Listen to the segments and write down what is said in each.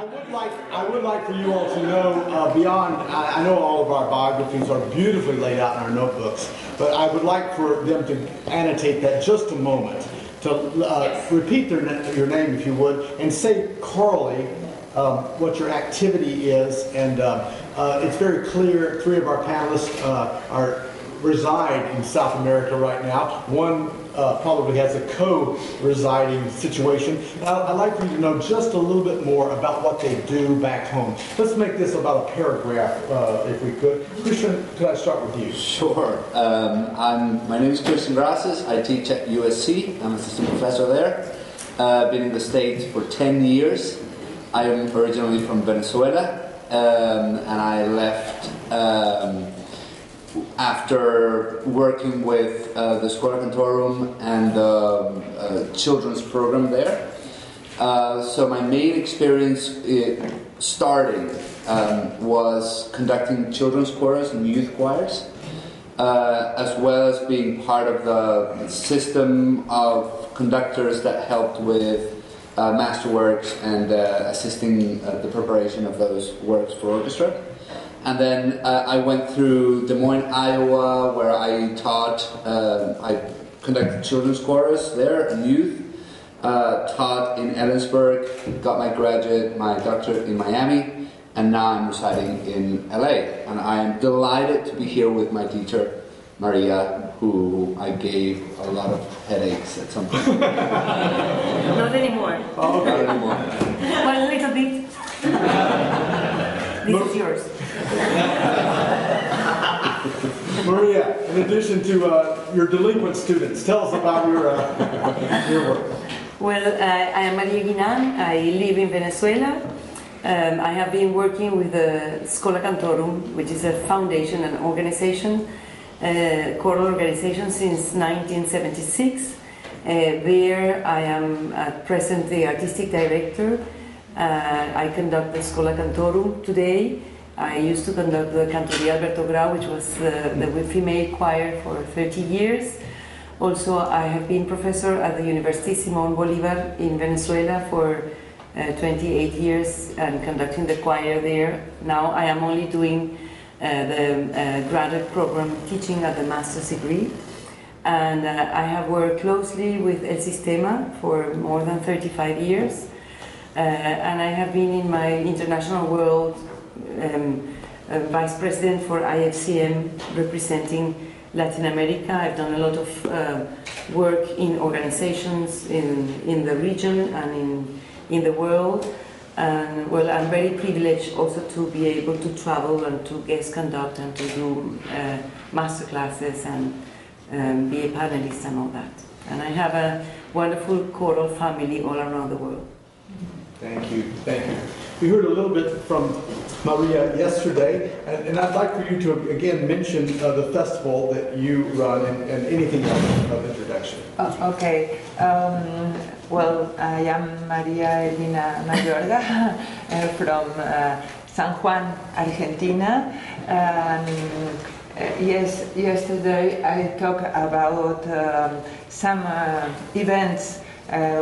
I would like for you all to know beyond. I know all of our biographies are beautifully laid out in our notebooks, but I would like for them to annotate that just a moment to repeat your name, if you would, and say chorally what your activity is. And it's very clear. Three of our panelists reside in South America right now. One probably has a co-residing situation. I'd like for you to know just a little bit more about what they do back home. Let's make this about a paragraph, if we could. Christian, could I start with you? Sure. My name is Christian Gracias. I teach at USC. I'm assistant professor there. I've been in the States for 10 years. I am originally from Venezuela, and I left after working with the Schola Cantorum and the children's program there. So my main experience starting was conducting children's choirs and youth choirs, as well as being part of the system of conductors that helped with masterworks and assisting the preparation of those works for orchestra. And then I went through Des Moines, Iowa, where I taught, I conducted children's chorus there and youth, taught in Ellensburg, got my doctorate in Miami, and now I'm residing in LA. And I am delighted to be here with my teacher, Maria, who I gave a lot of headaches at some point. Not anymore. Oh, okay. Not anymore. Well, a little bit. This is yours. Maria, in addition to your delinquent students, tell us about your work. Well, I am Maria Guinan. I live in Venezuela. I have been working with the Schola Cantorum, which is a foundation and organization, choral organization, since 1976. There I am at present the artistic director. I conduct the Schola Cantorum today. I used to conduct the Cantoria Alberto Grau, which was the female choir for 30 years. Also, I have been professor at the University Simón Bolívar in Venezuela for 28 years and conducting the choir there. Now I am only doing the graduate program teaching at the master's degree. And I have worked closely with El Sistema for more than 35 years. And I have been in my international world vice president for IFCM representing Latin America. I've done a lot of work in organizations in the region and in the world. And well, I'm very privileged also to be able to travel and to guest conduct and to do master classes and be a panelist and all that. And I have a wonderful choral family all around the world. Thank you. Thank you. We heard a little bit from Maria yesterday, and I'd like for you to again mention the festival that you run and anything else of introduction. Okay. Well, I am Maria Elena Mayorga from San Juan, Argentina. Yes, yesterday I talked about some events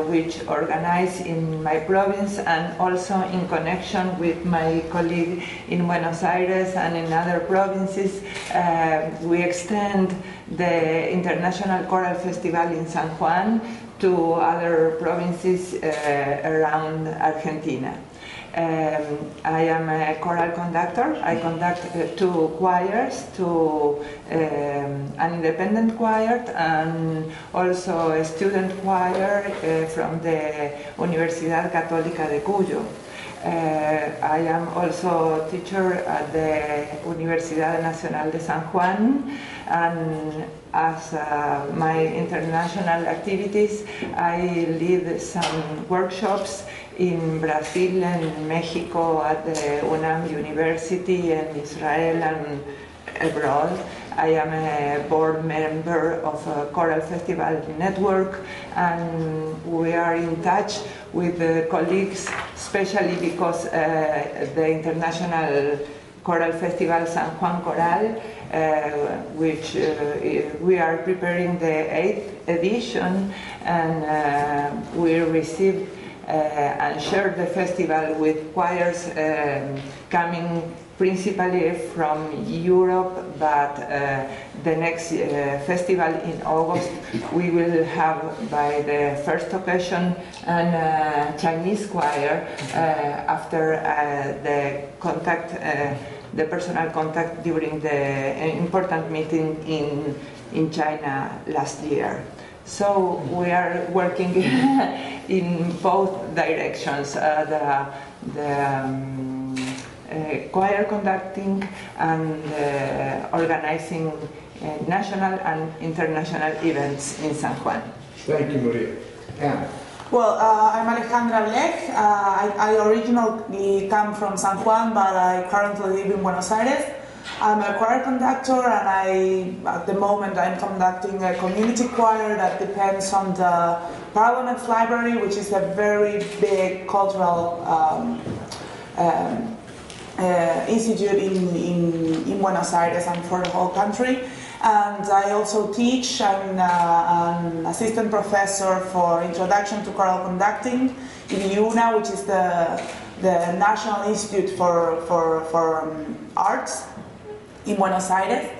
which organized in my province and also in connection with my colleague in Buenos Aires and in other provinces. We extend the International Choral Festival in San Juan to other provinces around Argentina. I am a choral conductor. I conduct two choirs, an independent choir and also a student choir from the Universidad Católica de Cuyo. I am also a teacher at the Universidad Nacional de San Juan, and as my international activities, I lead some workshops in Brazil and Mexico at the UNAM University and Israel and abroad. I am a board member of a Choral Festival Network, and we are in touch with the colleagues, especially because the International Choral Festival San Juan Choral, which we are preparing the 8th edition, and we received and share the festival with choirs coming principally from Europe, but the next festival in August we will have by the first occasion a Chinese choir after the personal contact during the important meeting in China last year. So we are working in both directions, choir conducting and organizing national and international events in San Juan. Thank you, Maria. Anna. Well, I'm Alejandra Blech. I originally come from San Juan, but I currently live in Buenos Aires. I'm a choir conductor, and at the moment I'm conducting a community choir that depends on the Parliament's Library, which is a very big cultural institute in Buenos Aires and for the whole country. And I also teach. I'm an assistant professor for Introduction to Choral Conducting in IUNA, which is the National Institute for Arts in Buenos Aires.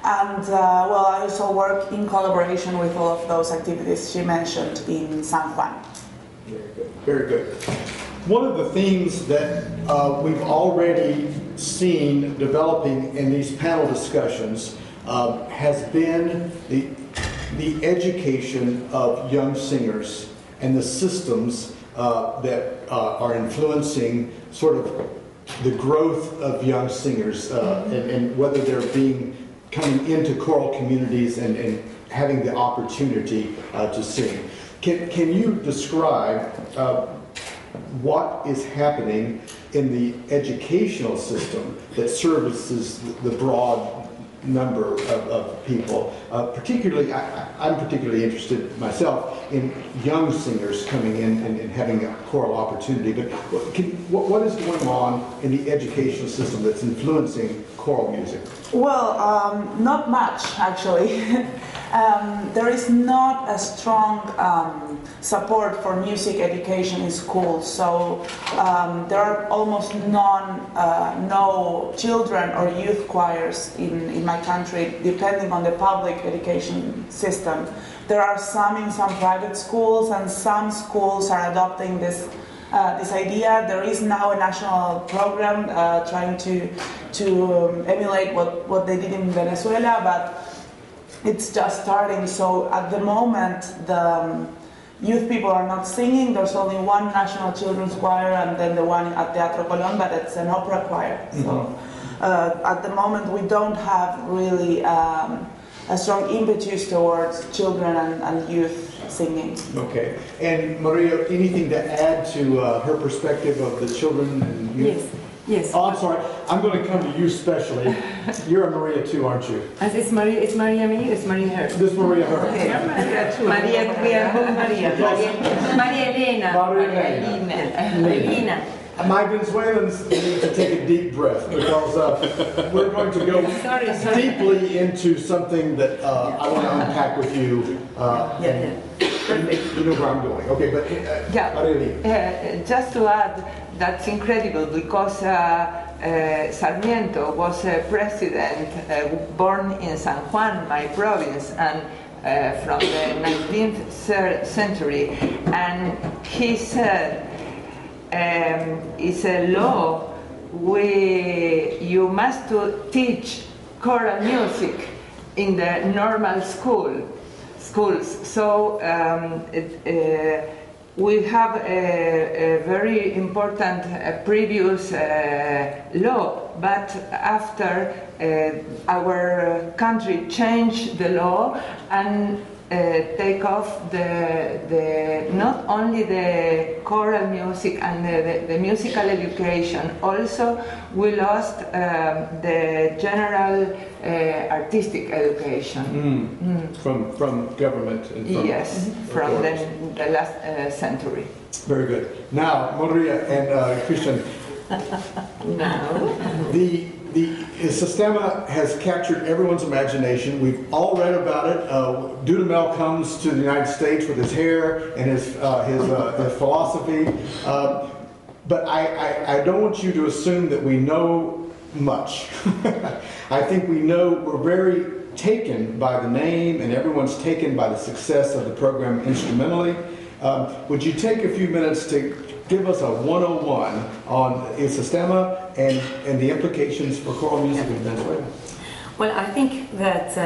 And well, I also work in collaboration with all of those activities she mentioned in San Juan. Very good. Very good. One of the themes that we've already seen developing in these panel discussions has been the education of young singers and the systems that are influencing sort of the growth of young singers and whether they're coming into choral communities and having the opportunity to sing. Can you describe what is happening in the educational system that services the broad number of people? Particularly, I'm particularly interested myself in young singers coming in and having a choral opportunity. But what is going on in the educational system that's influencing choral music? Well, not much, actually. There is not a strong support for music education in schools, so there are almost no children or youth choirs in my country, depending on the public education system. There are some in some private schools, and some schools are adopting this idea. There is now a national program trying to emulate what they did in Venezuela, but it's just starting. So at the moment, the youth people are not singing. There's only one national children's choir, and then the one at Teatro Colón, but it's an opera choir. Mm-hmm. So at the moment, we don't have really a strong impetus towards children and youth singing. Okay. And Maria, anything to add to her perspective of the children and youth? Yes. Oh, I'm sorry. I'm going to come to you specially. You're a Maria too, aren't you? It's Maria me, it's Maria her. This Maria her. Okay. Maria, we are both Maria. Maria Elena. Elena. My Venezuelans need to take a deep breath because we're going to go deeply into something that I want to unpack with you. You know where I'm going. Okay, but just to add, that's incredible because Sarmiento was a president born in San Juan, my province, and from the 19th century, and he said, it's a law, you must teach choral music in the normal schools. So we have a very important previous law, but after our country changed the law and take off the not only the choral music and the musical education, also we lost the general artistic education from government and from from the last century. Very good. Now Maria and Christian, No. the Sistema has captured everyone's imagination. We've all read about it. Dudamel comes to the United States with his hair and his philosophy. But I don't want you to assume that we know much. I think we know we're very taken by the name, and everyone's taken by the success of the program instrumentally. Would you take a few minutes to give us a 101 on Il Sistema and the implications for choral music in Venezuela? Well, I think that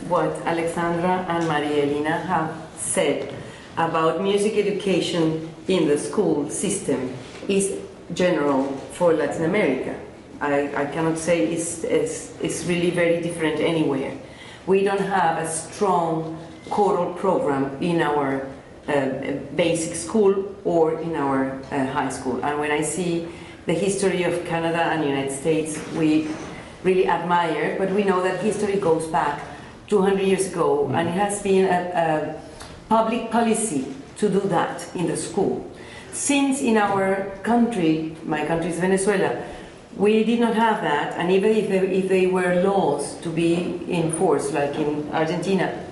what Alexandra and Maria Elena have said about music education in the school system is general for Latin America. I cannot say it's really very different anywhere. We don't have a strong choral program in our basic school or in our high school. And when I see the history of Canada and the United States, we really admire, but we know that history goes back 200 years ago, and it has been a public policy to do that in the school. Since in our country, my country is Venezuela, we did not have that, and even if they were laws to be enforced, like in Argentina,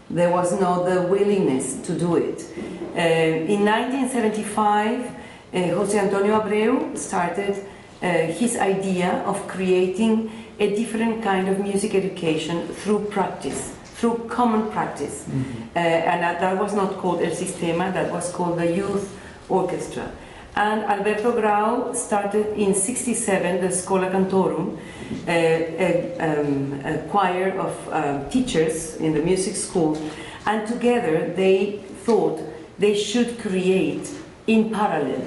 there was not the willingness to do it. In 1975, José Antonio Abreu started his idea of creating a different kind of music education through practice, through common practice. And that was not called El Sistema, that was called the Youth Orchestra. And Alberto Grau started in '67 the Schola Cantorum, a choir of teachers in the music school, and together they thought they should create, in parallel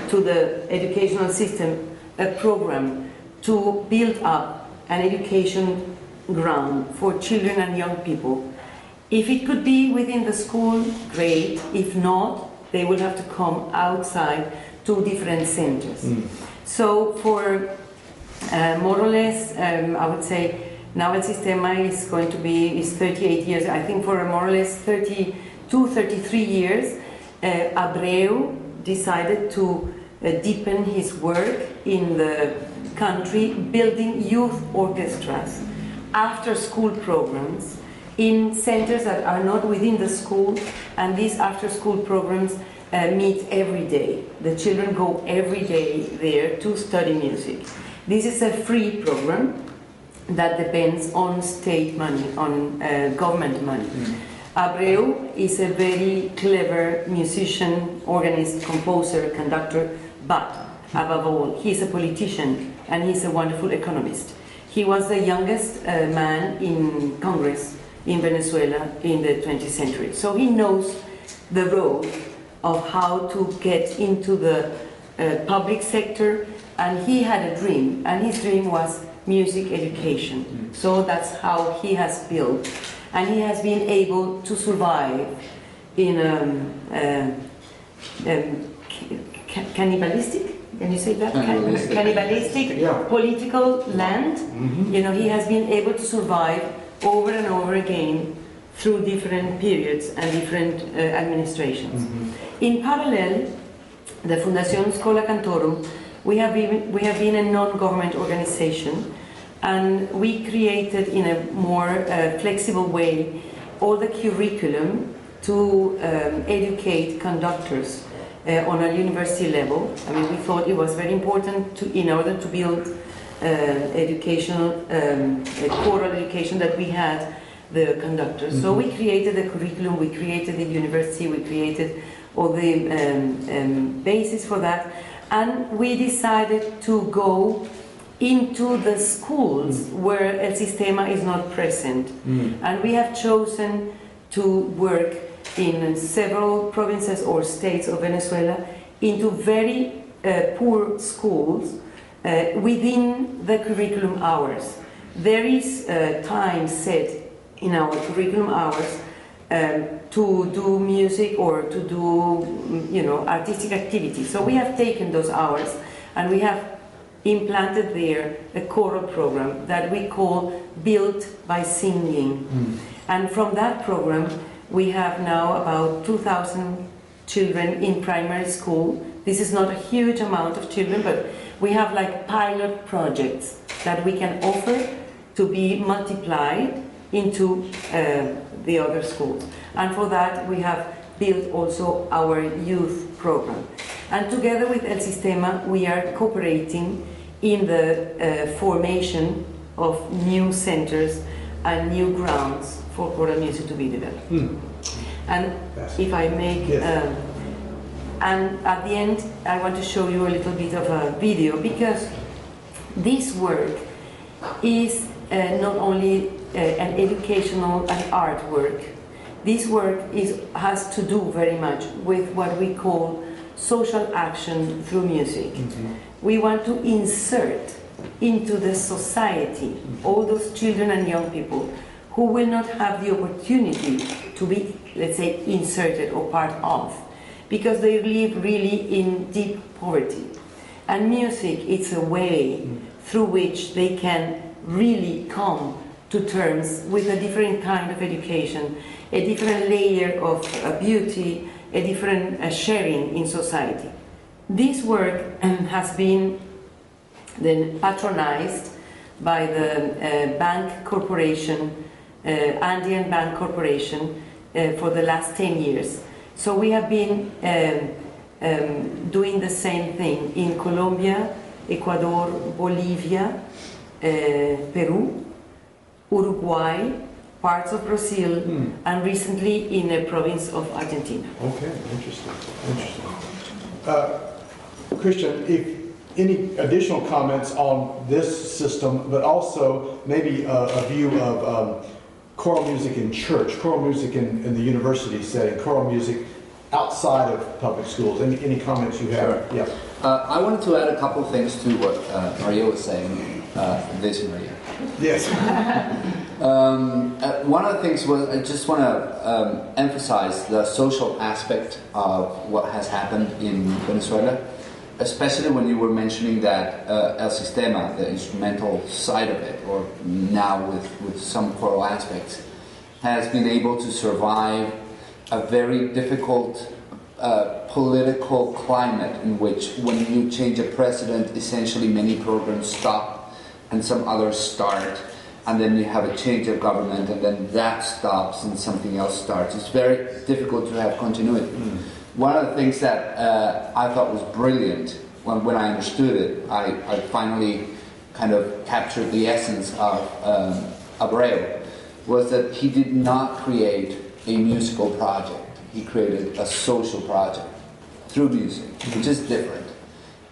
to the educational system, a program to build up an education ground for children and young people. If it could be within the school, great. If not, they will have to come outside to different centers. So for more or less, I would say now El Sistema is going to be 38 years. I think for more or less 32, 33 years, Abreu decided to deepen his work in the country, building youth orchestras, after school programs in centers that are not within the school, and these after school programs meet every day. The children go every day there to study music. This is a free program that depends on state money, on government money. Abreu is a very clever musician, organist, composer, conductor, but above all, he's a politician and he's a wonderful economist. He was the youngest man in Congress in Venezuela in the 20th century. So he knows the road of how to get into the public sector, and he had a dream, and his dream was music education. So that's how he has built, and he has been able to survive in cannibalistic, can you say that? Cannibalistic Yeah. political land. You know, he has been able to survive over and over again through different periods and different administrations. In parallel, the Fundación Schola Cantorum, we have been a non-government organization, and we created in a more flexible way all the curriculum to educate conductors on a university level. I mean, we thought it was very important to, in order to build educational, choral education, that we had the conductors. So we created the curriculum, we created the university, we created all the basis for that, and we decided to go into the schools where El Sistema is not present. And we have chosen to work in several provinces or states of Venezuela into very poor schools within the curriculum hours. There is time set in our curriculum hours to do music or to do, you know, artistic activities. So we have taken those hours and we have implanted there a choral program that we call Built by Singing. And from that program we have now about 2,000 children in primary school. This is not a huge amount of children, but we have like pilot projects that we can offer to be multiplied into the other schools. And for that we have built also our youth program. And together with El Sistema we are cooperating in the formation of new centers and new grounds for choral music to be developed. And if I make, and at the end I want to show you a little bit of a video, because this work is not only an educational and art work. This work has to do very much with what we call social action through music. We want to insert into the society all those children and young people who will not have the opportunity to be, let's say, inserted or part of, because they live really in deep poverty. And music is a way through which they can really come to terms with a different kind of education, a different layer of beauty, a different sharing in society. This work has been then patronized by the bank corporation, Andean Bank Corporation, for the last 10 years. So we have been doing the same thing in Colombia, Ecuador, Bolivia, Peru, Uruguay, parts of Brazil, and recently in a province of Argentina. Okay, interesting. Christian, if any additional comments on this system, but also maybe a view of choral music in church, choral music in the university setting, choral music outside of public schools. Any comments you have? Sure. Yeah. I wanted to add a couple of things to what Maria was saying. This Maria. Yes. One of the things was I just want to emphasize the social aspect of what has happened in Venezuela, especially when you were mentioning that El Sistema, the instrumental side of it, or now with some choral aspects, has been able to survive a very difficult political climate in which when you change a president, essentially many programs stop and some others start, and then you have a change of government and then that stops and something else starts. It's very difficult to have continuity. One of the things that I thought was brilliant when I understood it, I finally kind of captured the essence of Abreu, was that he did not create a musical project. He created a social project through music, which is different.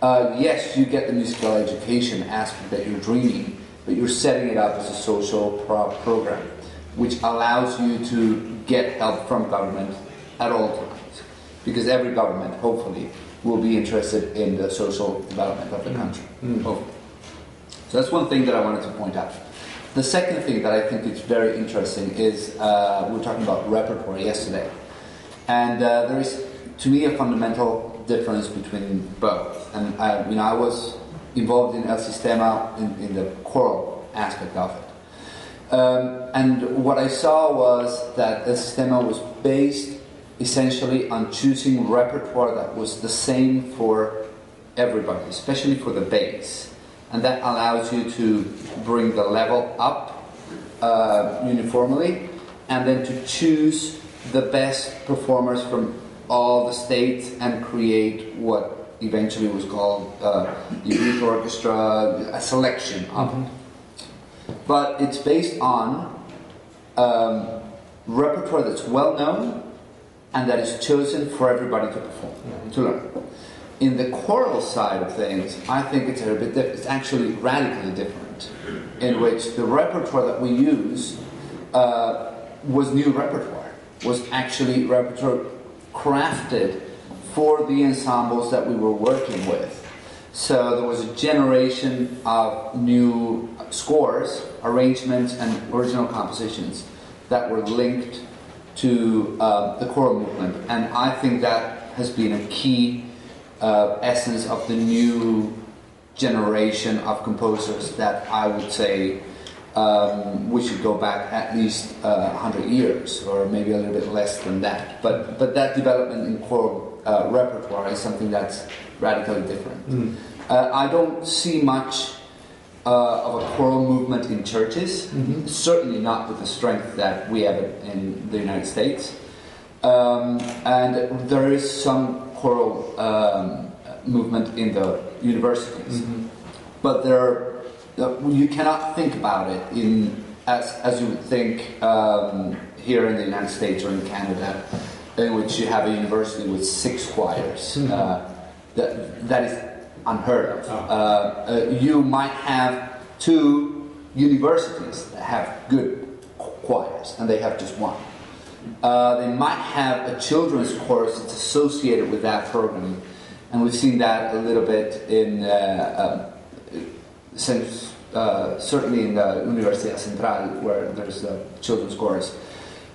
Yes, you get the musical education aspect that you're dreaming, but you're setting it up as a social program, which allows you to get help from government at all times, because every government, hopefully, will be interested in the social development of the country. Hopefully. So that's one thing that I wanted to point out. The second thing that I think is very interesting is we were talking about repertoire yesterday, and there is, to me, a fundamental difference between both. And I was involved in El Sistema in the choral aspect of it. And what I saw was that El Sistema was based essentially on choosing repertoire that was the same for everybody, especially for the bass. And that allows you to bring the level up uniformly, and then to choose the best performers from all the states and create what eventually was called the youth orchestra, a selection of it. But it's based on repertoire that's well known and that is chosen for everybody to perform, to learn. In the choral side of things, I think it's a bit different. It's actually radically different, in which the repertoire that we use was new repertoire, was actually repertoire crafted for the ensembles that we were working with. So there was a generation of new scores, arrangements, and original compositions that were linked to the choral movement. And I think that has been a key essence of the new generation of composers that I would say we should go back at least 100 years, or maybe a little bit less than that. But that development in choral repertoire is something that's radically different. I don't see much of a choral movement in churches, certainly not with the strength that we have in the United States. And there is some choral movement in the universities, but you cannot think about it as you would think here in the United States or in Canada, in which you have a university with 6 choirs. That is unheard of. You might have 2 universities that have good choirs, and they have just 1. They might have a children's chorus that's associated with that program, and we've seen that a little bit in certainly in the Universidad Central, where there's a children's chorus.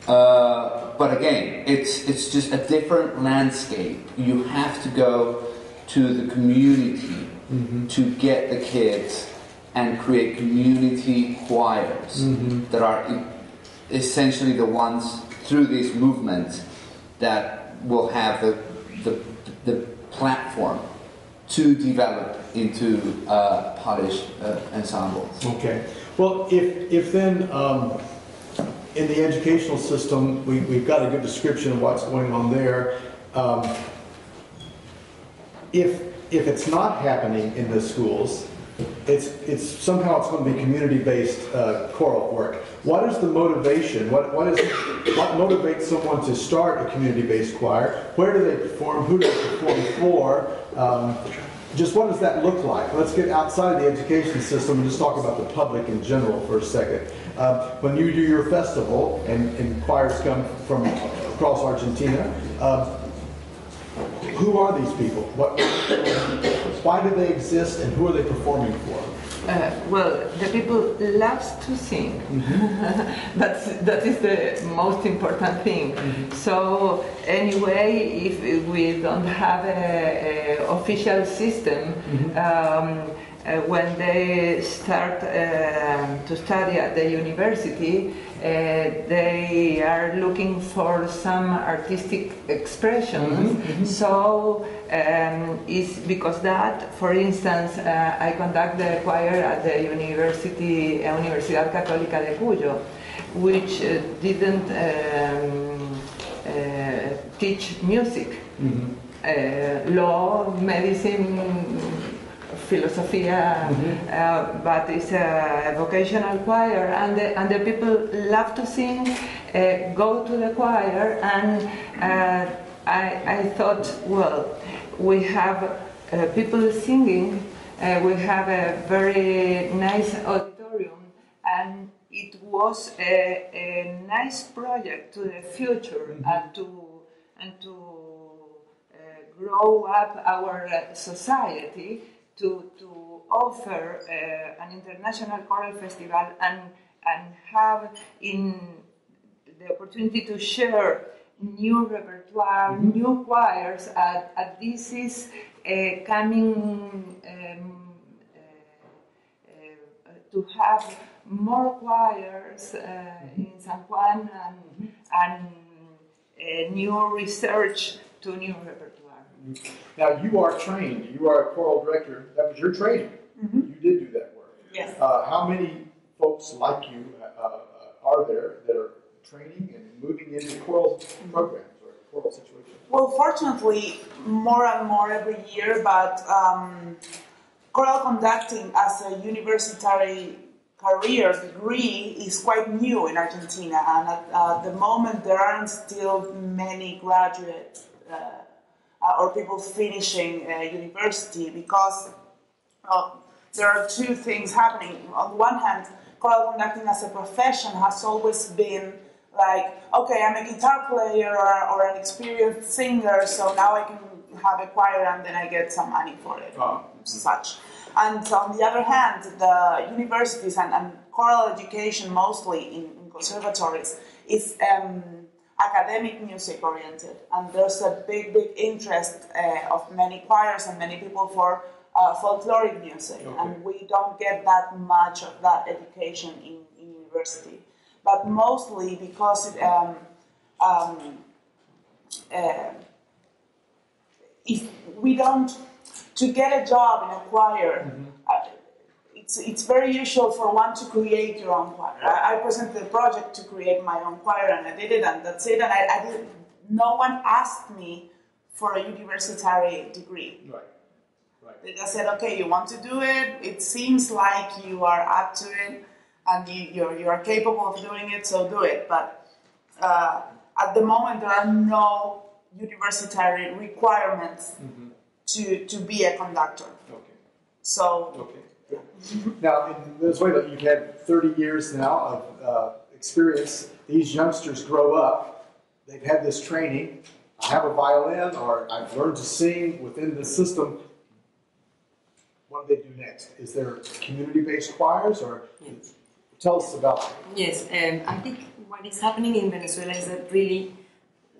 But again, it's just a different landscape. You have to go to the community to get the kids and create community choirs that are essentially the ones through these movements that will have the platform to develop into polished ensembles. Okay. Well, if then in the educational system we've got a good description of what's going on there. If it's not happening in the schools, it's somehow it's going to be community-based choral work. What is the motivation? What motivates someone to start a community-based choir? Where do they perform? Who do they perform for? Just what does that look like? Let's get outside of the education system and just talk about the public in general for a second. When you do your festival and choirs come from across Argentina, who are these people? Why do they exist, and who are they performing for? Well, the people loves to sing. That is the most important thing. So anyway, if we don't have a official system, when they start to study at the university, they are looking for some artistic expression. So it's because that, for instance, I conduct the choir at the Universidad Católica de Cuyo, which didn't teach music, law, medicine, philosophia, but it's a vocational choir, and the people love to sing, go to the choir, and I thought, well, we have people singing, we have a very nice auditorium, and it was a nice project to the future, and to grow up our society, to offer an international choral festival and have the opportunity to share new repertoire, new choirs. This is coming to have more choirs in San Juan and new research to new repertoire. Now, you are trained. You are a choral director. That was your training. You did do that work. Yes. How many folks like you are there that are training and moving into choral programs or choral situations? Well, fortunately, more and more every year, but choral conducting as a university career degree is quite new in Argentina, and at the moment there aren't still many graduates or people finishing university, because there are 2 things happening. On one hand, choral conducting as a profession has always been like, okay, I'm a guitar player or an experienced singer, so now I can have a choir and then I get some money for it, such. And on the other hand, the universities and choral education, mostly in conservatories, is academic music oriented, and there's a big interest of many choirs and many people for folkloric music, and we don't get that much of that education in university, but mostly because if we don't, to get a job in a choir, it's very usual for one to create your own choir. I presented a project to create my own choir, and I did it, and that's it. And I didn't. No one asked me for a university degree. Right. Right. They just said, "Okay, you want to do it? It seems like you are up to it, and you are capable of doing it, so do it." But at the moment, there are no university requirements to be a conductor. Okay. So. Okay. Now, in Venezuela, you've had 30 years now of experience. These youngsters grow up. They've had this training. I have a violin, or I've learned to sing within the system. What do they do next? Is there community-based choirs, or tell us about that? Yes, I think what is happening in Venezuela is that really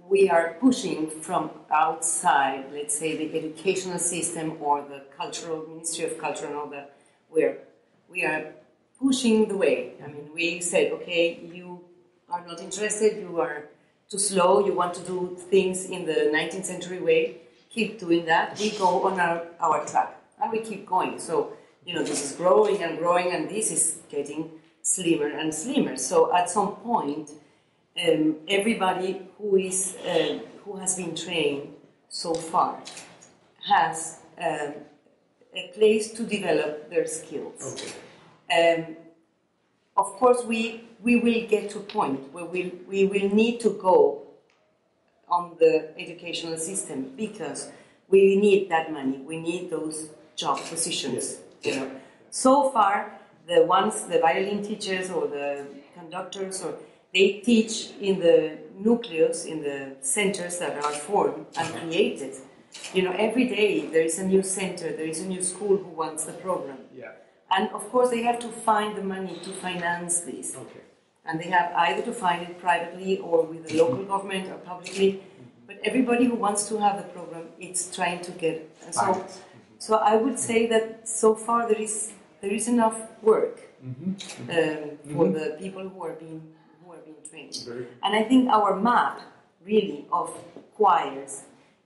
we are pushing from outside, let's say the educational system or the cultural Ministry of Culture and all that. We are pushing the way. I mean, we said, okay, you are not interested, you are too slow, you want to do things in the 19th century way, keep doing that. We go on our track, and we keep going. So, this is growing and growing, and this is getting slimmer and slimmer. So at some point, everybody who has been trained so far has a place to develop their skills. Okay. Of course, we will get to a point where we will need to go on the educational system because we need that money. We need those job positions. Yes. So far, the violin teachers or the conductors, they teach in the nucleus, in the centers that are formed and created. Every day there is a new center, there is a new school who wants the program. Yeah. And of course they have to find the money to finance this. Okay. And they have either to find it privately or with the local government or publicly. But everybody who wants to have the program, it's trying to get it. And so I would say that so far there is enough work for the people who are being trained. And I think our map really of choirs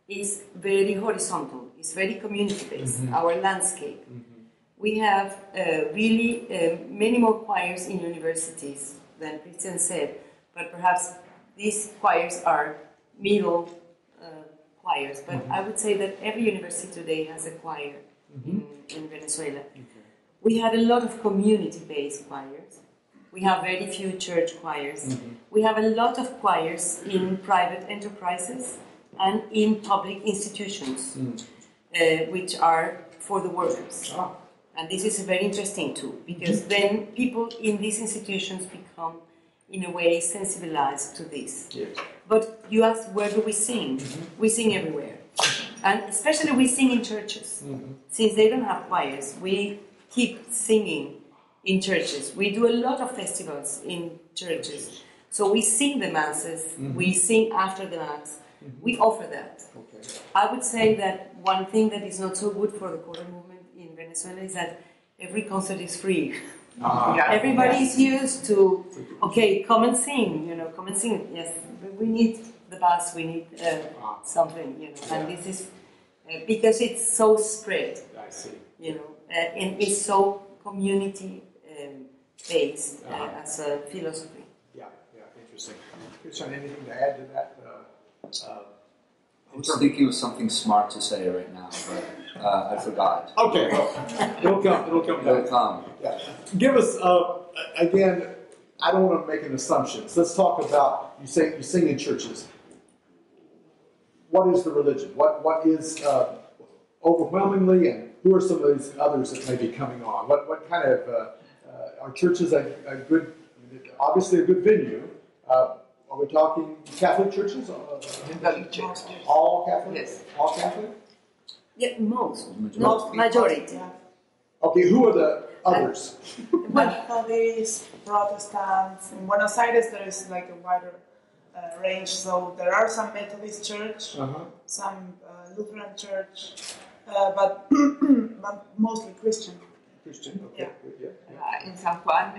is very horizontal, it's very community-based, our landscape. We have really many more choirs in universities than Christian said, but perhaps these choirs are middle choirs. But I would say that every university today has a choir in Venezuela. We had a lot of community-based choirs. We have very few church choirs. We have a lot of choirs in private enterprises and in public institutions, which are for the workers. And this is very interesting too, because then people in these institutions become, in a way, sensibilized to this. Yes. But you ask, where do we sing? We sing everywhere. And especially we sing in churches. Since they don't have choirs, we keep singing in churches. We do a lot of festivals in churches. So we sing the masses, we sing after the mass. We offer that. Okay. I would say that one thing that is not so good for the choral movement in Venezuela is that every concert is free. Everybody is used to, okay, come and sing, come and sing. Yes, we need the bus, we need something, and this is because it's so spread. I see. And it's so community based as a philosophy. Yeah, interesting. Christian, anything to add to that? I was thinking of something smart to say right now, but I forgot. Okay, well, it'll come. Yeah. Give us, again, I don't want to make an assumption. So let's talk about, you sing in churches. What is the religion? What is, overwhelmingly, and who are some of these others that may be coming on? What kind of, are churches a good, obviously a good venue? Are we talking Catholic churches? Catholic church. All Catholic? Yes. All Catholic? Yeah, not majority. Yeah. Okay, who are the others? Methodist, Protestants. In Buenos Aires, there is like a wider range. So there are some Methodist church, some Lutheran church, but mostly Christian. Christian, okay. Yeah. Good, yeah. In San Juan,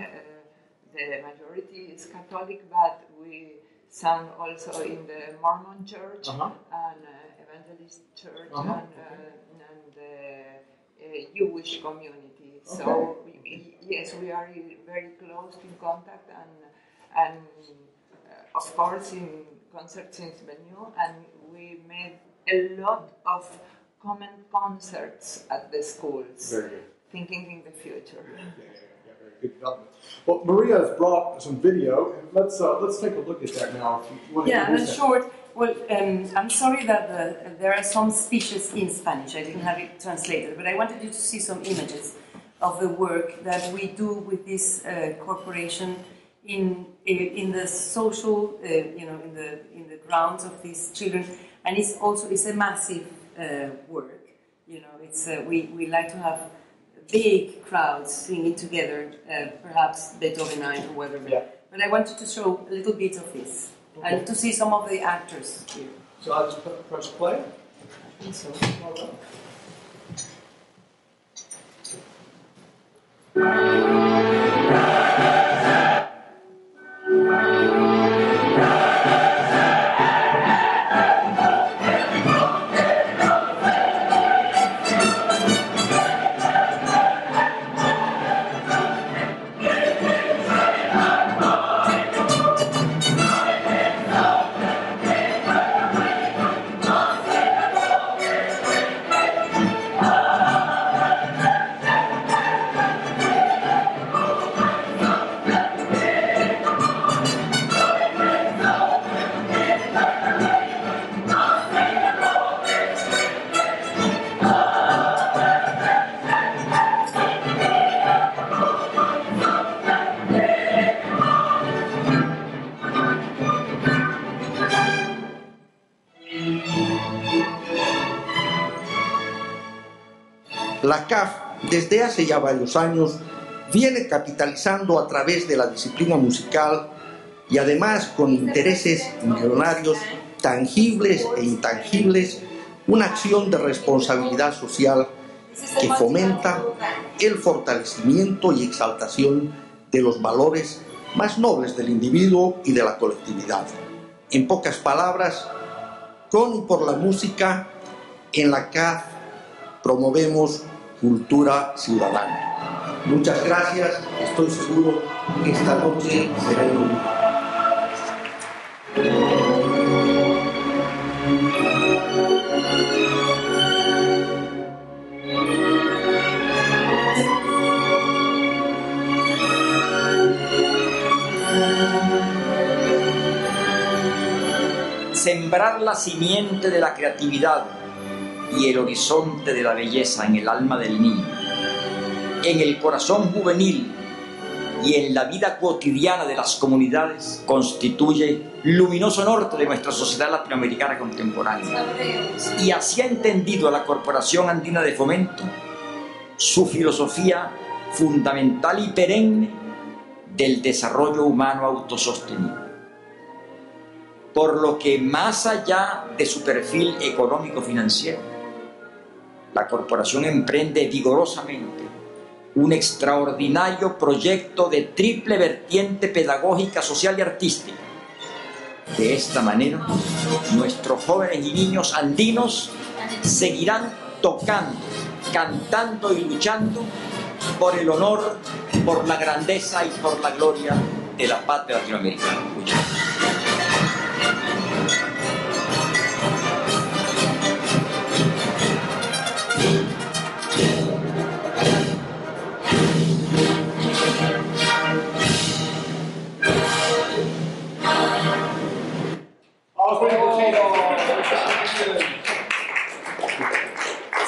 the majority is Catholic, but we sang also in the Mormon Church and Evangelist Church and the Jewish community. Okay. So yes, we are very close in contact and of course in concerts in venue, and we made a lot of common concerts at the schools. Very good. Thinking in the future. Yeah, very good development. Well, Maria has brought some video, and let's take a look at that now. If you want to in short, well, I'm sorry that there are some speeches in Spanish. I didn't have it translated, but I wanted you to see some images of the work that we do with this corporation in the social, in the grounds of these children, and it's a massive work. It's we like to have big crowds singing together, perhaps Beethovenite or whatever. Yeah. But I wanted to show a little bit of this and to see some of the actors here. So I'll just press play. I think so. La CAF, desde hace ya varios años, viene capitalizando a través de la disciplina musical y además con intereses millonarios tangibles e intangibles, una acción de responsabilidad social que fomenta el fortalecimiento y exaltación de los valores más nobles del individuo y de la colectividad. En pocas palabras, con y por la música, en la CAF promovemos cultura ciudadana. Muchas gracias, estoy seguro que esta noche será inolvidable. Sembrar la simiente de la creatividad y el horizonte de la belleza en el alma del niño, en el corazón juvenil y en la vida cotidiana de las comunidades, constituye luminoso norte de nuestra sociedad latinoamericana contemporánea. Y así ha entendido la Corporación Andina de Fomento su filosofía fundamental y perenne del desarrollo humano autosostenible. Por lo que más allá de su perfil económico-financiero, la corporación emprende vigorosamente un extraordinario proyecto de triple vertiente pedagógica, social y artística. De esta manera, nuestros jóvenes y niños andinos seguirán tocando, cantando y luchando por el honor, por la grandeza y por la gloria de la patria latinoamericana. Muchas gracias.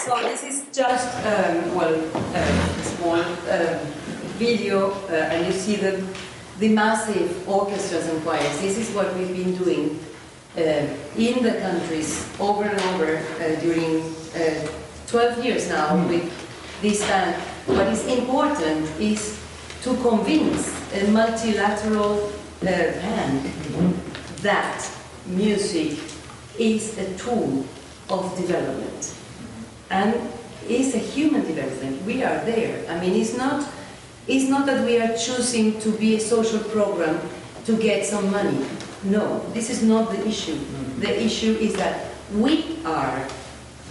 So this is just a small video, and you see the massive orchestras and choirs. This is what we've been doing in the countries over and over during 12 years now with this band. What is important is to convince a multilateral band that music is a tool of development and is a human development. We are there. I mean, It's not that we are choosing to be a social program to get some money. No, this is not the issue. The issue is that we are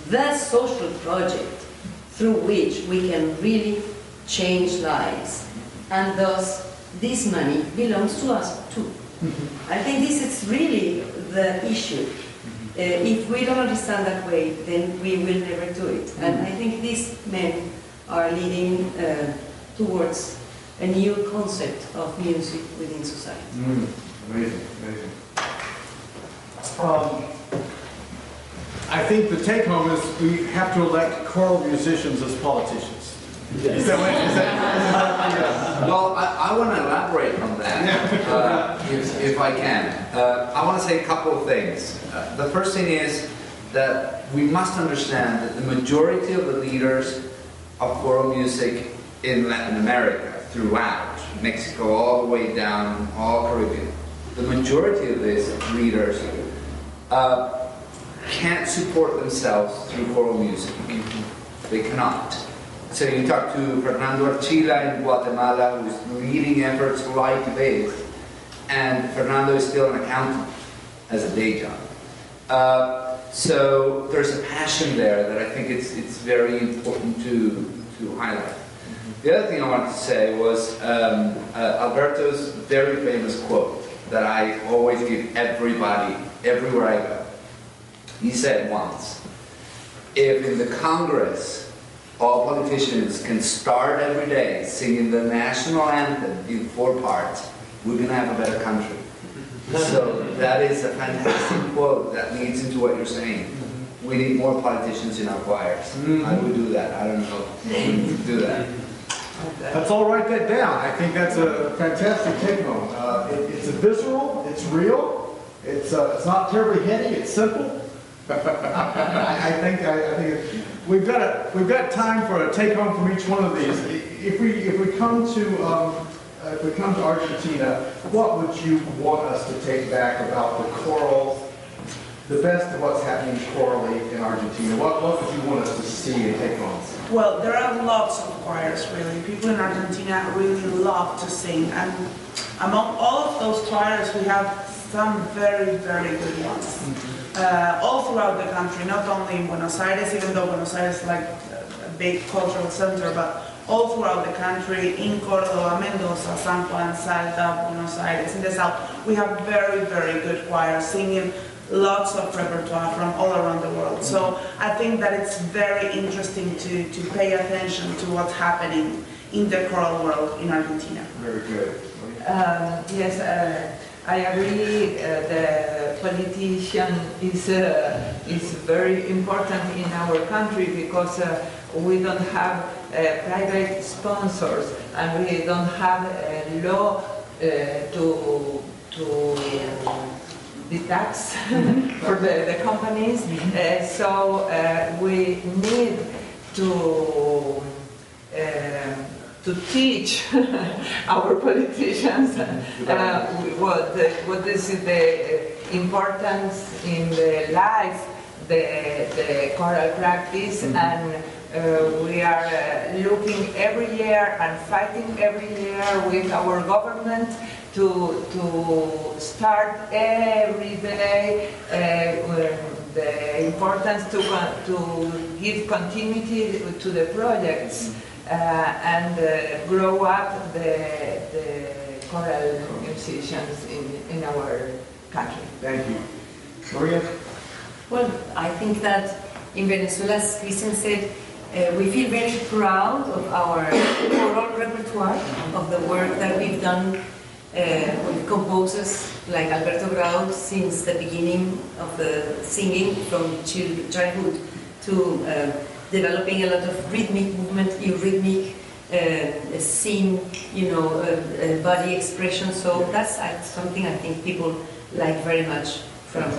the social project through which we can really change lives. And thus, this money belongs to us too. I think this is really the issue. If we don't understand that way, then we will never do it. And I think these men are leading towards a new concept of music within society. Amazing, amazing. I think the take home is we have to elect choral musicians as politicians. Is that what, Well, I want to elaborate on that, if I can. I want to say a couple of things. The first thing is that we must understand that the majority of the leaders of choral music in Latin America, throughout Mexico, all the way down, all Caribbean, the majority of these leaders can't support themselves through choral music. They cannot. So you talk to Fernando Archila in Guatemala, who is leading efforts like this, and Fernando is still an accountant as a day job. So there's a passion there that I think it's very important to highlight. The other thing I wanted to say was Alberto's very famous quote that I always give everybody, everywhere I go. He said once, if in the Congress all politicians can start every day singing the national anthem in 4 parts, we're going to have a better country. So that is a fantastic quote that leads into what you're saying. We need more politicians in our choirs. I would do that. I don't know who would do that. let's all write that down. I think that's a fantastic take home. It's visceral, it's real, it's not terribly heady, it's simple. I think we've got time for a take home from each one of these. If we come to Argentina, what would you want us to take back about the choral, the best of what's happening chorally in Argentina? What would you want us to see and take home? Well, there are lots of choirs, really. People in Argentina really love to sing. And among all of those choirs, we have some very, very good ones. All throughout the country, not only in Buenos Aires, even though Buenos Aires is like a big cultural center, but all throughout the country, in Córdoba, Mendoza, San Juan, Salta, Buenos Aires, in the south, we have very, very good choirs singing lots of repertoire from all around the world. So I think that it's very interesting to pay attention to what's happening in the choral world in Argentina. Very good. Yes, I agree. The politician is very important in our country because we don't have private sponsors and we don't have a law to the tax for the companies. So we need to teach our politicians what is the importance in the life, the choral practice, and we are looking every year and fighting every year with our government to start every day the importance to give continuity to the projects and grow up the choral musicians in our country. Thank you. Maria? Well, I think that in Venezuela, as Christian said, we feel very proud of our choral repertoire, of the work that we've done with composers like Alberto Grau since the beginning of the singing, from childhood to developing a lot of rhythmic movement, eurythmic, scene, body expression. So that's something I think people like very much from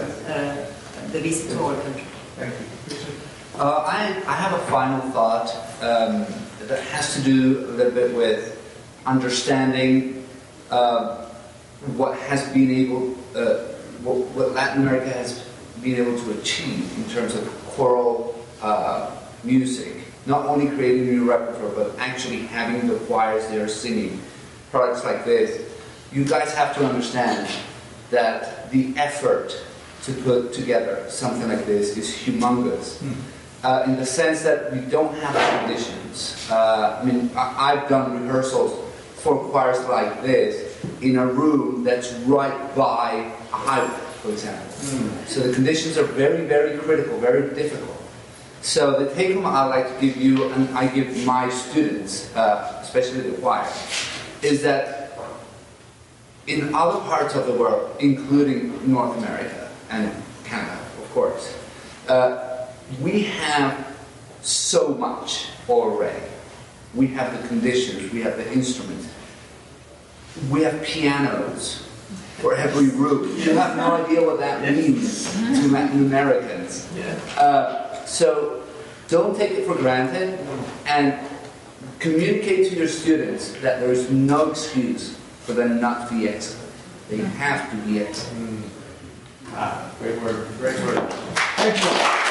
the visit to our country. Thank you. I have a final thought that has to do a little bit with understanding what has been able, what Latin America has been able to achieve in terms of choral music not only creating new repertoire, but actually having the choirs there singing products like this, you guys have to understand that the effort to put together something like this is humongous. In the sense that we don't have the conditions. I've done rehearsals for choirs like this in a room that's right by a highway, for example. So the conditions are very, very critical, very difficult. So the take home I like to give you, and I give my students, especially the choir, is that in other parts of the world, including North America and Canada, of course, we have so much already. We have the conditions, we have the instruments, we have pianos for every room. You have no idea what that means to Latin Americans. So don't take it for granted, and communicate to your students that there is no excuse for them not to be excellent. They have to be excellent. Great word. Great word. Thank you.